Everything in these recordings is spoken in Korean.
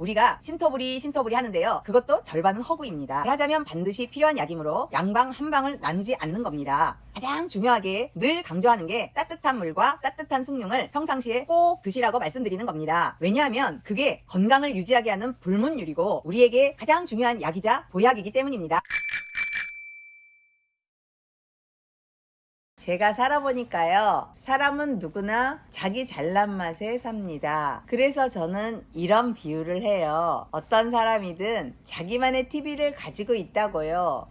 우리가 신토부리 하는데요. 그것도 절반은 허구입니다. 말하자면 반드시 필요한 약이므로 양방 한방을 나누지 않는 겁니다. 가장 중요하게 늘 강조하는 게 따뜻한 물과 따뜻한 숭늉을 평상시에 꼭 드시라고 말씀드리는 겁니다. 왜냐하면 그게 건강을 유지하게 하는 불문율이고 우리에게 가장 중요한 약이자 보약이기 때문입니다. 제가 살아보니까요, 사람은 누구나 자기 잘난 맛에 삽니다. 그래서 저는 이런 비유를 해요. 어떤 사람이든 자기만의 TV를 가지고 있다고요.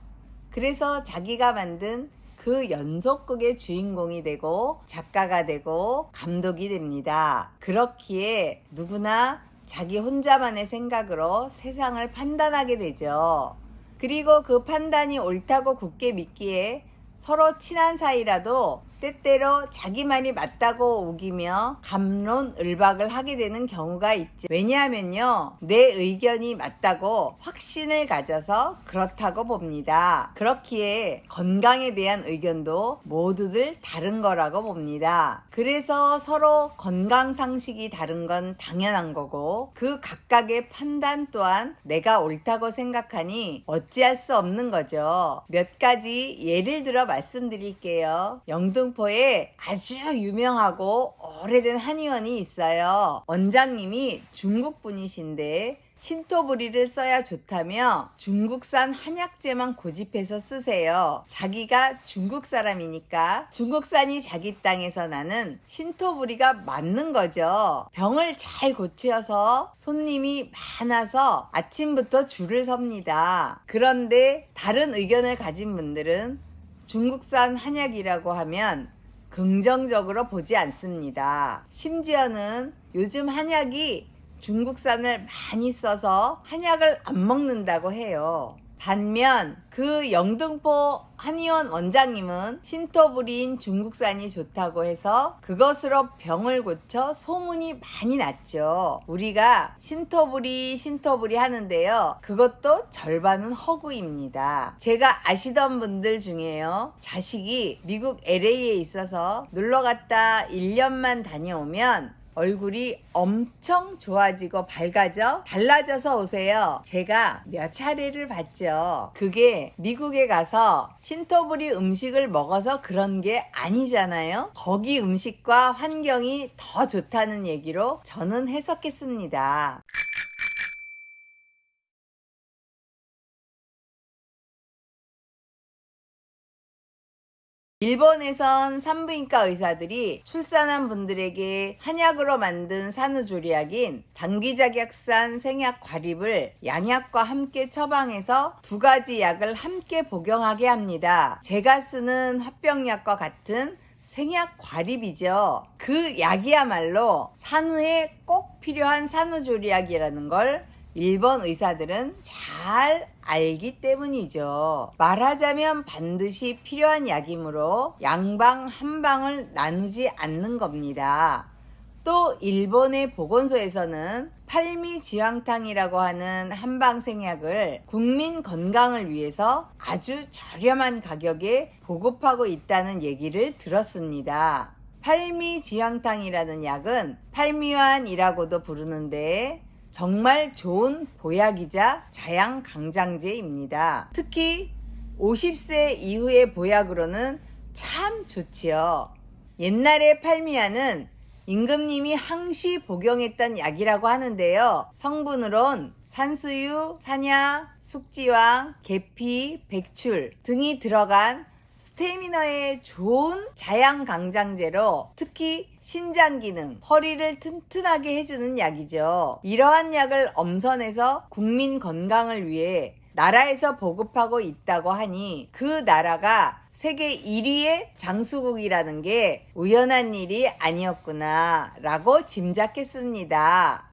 그래서 자기가 만든 그 연속극의 주인공이 되고 작가가 되고 감독이 됩니다. 그렇기에 누구나 자기 혼자만의 생각으로 세상을 판단하게 되죠. 그리고 그 판단이 옳다고 굳게 믿기에 서로 친한 사이라도 때때로 자기 말이 맞다고 우기며 갑론을박을 하게 되는 경우가 있죠. 왜냐하면요, 내 의견이 맞다고 확신을 가져서 그렇다고 봅니다. 그렇기에 건강에 대한 의견도 모두들 다른 거라고 봅니다. 그래서 서로 건강 상식이 다른 건 당연한 거고 그 각각의 판단 또한 내가 옳다고 생각하니 어찌할 수 없는 거죠. 몇 가지 예를 들어 말씀드릴게요. 영등포에 아주 유명하고 오래된 한의원이 있어요. 원장님이 중국 분이신데 신토부리를 써야 좋다며 중국산 한약재만 고집해서 쓰세요. 자기가 중국 사람이니까 중국산이 자기 땅에서 나는 신토부리가 맞는 거죠. 병을 잘 고쳐서 손님이 많아서 아침부터 줄을 섭니다. 그런데 다른 의견을 가진 분들은 중국산 한약이라고 하면 긍정적으로 보지 않습니다. 심지어는 요즘 한약이 중국산을 많이 써서 한약을 안 먹는다고 해요. 반면 그 영등포 한의원 원장님은 신토부리인 중국산이 좋다고 해서 그것으로 병을 고쳐 소문이 많이 났죠. 우리가 신토부리 하는데요, 그것도 절반은 허구입니다. 제가 아시던 분들 중에요, 자식이 미국 LA에 있어서 놀러갔다 1년만 다녀오면 얼굴이 엄청 좋아지고 밝아져 달라져서 오세요. 제가 몇 차례를 봤죠. 그게 미국에 가서 신토부리 음식을 먹어서 그런 게 아니잖아요. 거기 음식과 환경이 더 좋다는 얘기로 저는 해석했습니다. 일본에선 산부인과 의사들이 출산한 분들에게 한약으로 만든 산후조리약인 단기작약산 생약 과립을 양약과 함께 처방해서 두 가지 약을 함께 복용하게 합니다. 제가 쓰는 화병약과 같은 생약 과립이죠. 그 약이야말로 산후에 꼭 필요한 산후조리약이라는 걸 일본 의사들은 잘 알기 때문이죠. 말하자면 반드시 필요한 약이므로 양방 한방을 나누지 않는 겁니다. 또 일본의 보건소에서는 팔미지황탕이라고 하는 한방생약을 국민 건강을 위해서 아주 저렴한 가격에 보급하고 있다는 얘기를 들었습니다. 팔미지황탕이라는 약은 팔미환이라고도 부르는데 정말 좋은 보약이자 자양강장제입니다. 특히 50세 이후의 보약으로는 참 좋지요. 옛날에 팔미안은 임금님이 항시 복용했던 약이라고 하는데요. 성분으론 산수유, 산야, 숙지황, 계피, 백출 등이 들어간 스태미너에 좋은 자양강장제로 특히 신장 기능, 허리를 튼튼하게 해주는 약이죠. 이러한 약을 엄선해서 국민 건강을 위해 나라에서 보급하고 있다고 하니 그 나라가 세계 1위의 장수국이라는 게 우연한 일이 아니었구나 라고 짐작했습니다.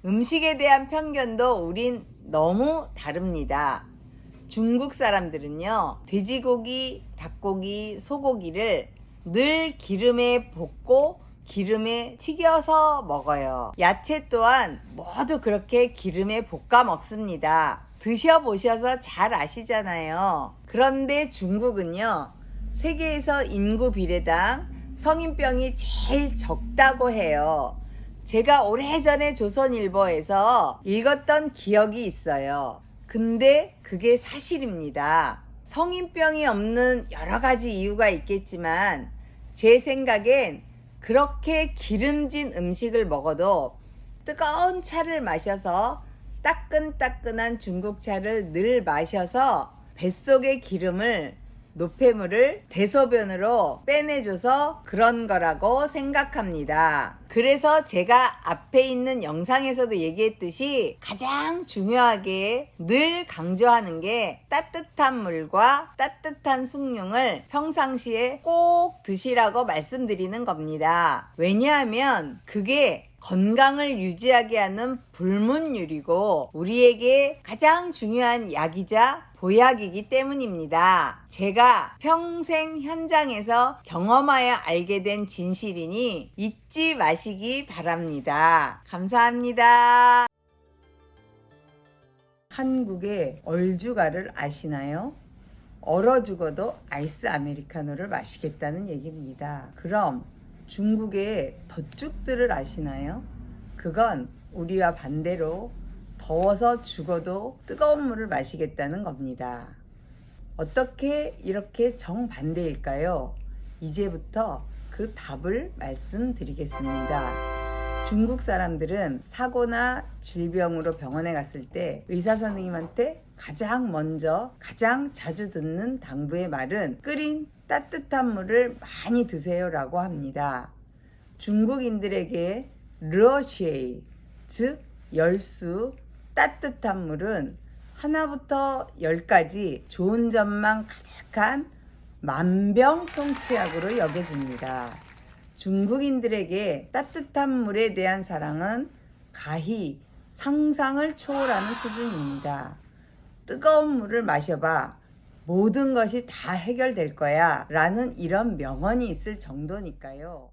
음식에 대한 편견도 우린 너무 다릅니다. 중국 사람들은요, 돼지고기, 닭고기, 소고기를 늘 기름에 볶고 기름에 튀겨서 먹어요. 야채 또한 모두 그렇게 기름에 볶아 먹습니다. 드셔보셔서 잘 아시잖아요. 그런데 중국은요, 세계에서 인구 비례당 성인병이 제일 적다고 해요. 제가 오래전에 조선일보에서 읽었던 기억이 있어요. 근데 그게 사실입니다. 성인병이 없는 여러 가지 이유가 있겠지만 제 생각엔 그렇게 기름진 음식을 먹어도 뜨거운 차를 마셔서 따끈따끈한 중국차를 늘 마셔서 뱃속의 기름을 노폐물을 대소변으로 빼내줘서 그런 거라고 생각합니다. 그래서 제가 앞에 있는 영상에서도 얘기했듯이 가장 중요하게 늘 강조하는 게 따뜻한 물과 따뜻한 숭늉을 평상시에 꼭 드시라고 말씀드리는 겁니다. 왜냐하면 그게 건강을 유지하게 하는 불문율이고 우리에게 가장 중요한 약이자 보약이기 때문입니다. 제가 평생 현장에서 경험하여 알게 된 진실이니 잊지 마시기 바랍니다. 감사합니다. 한국의 얼죽아를 아시나요? 얼어 죽어도 아이스 아메리카노를 마시겠다는 얘기입니다. 그럼 중국의 덧죽들을 아시나요? 그건 우리와 반대로 더워서 죽어도 뜨거운 물을 마시겠다는 겁니다. 어떻게 이렇게 정반대일까요? 이제부터 그 답을 말씀드리겠습니다. 중국 사람들은 사고나 질병으로 병원에 갔을 때 의사 선생님한테 가장 먼저 가장 자주 듣는 당부의 말은 끓인 따뜻한 물을 많이 드세요 라고 합니다. 중국인들에게 르어쉐이, 즉 열수, 따뜻한 물은 하나부터 10까지 좋은 점만 가득한 만병통치약으로 여겨집니다. 중국인들에게 따뜻한 물에 대한 사랑은 가히 상상을 초월하는 수준입니다. 뜨거운 물을 마셔봐. 모든 것이 다 해결될 거야 라는 이런 명언이 있을 정도니까요.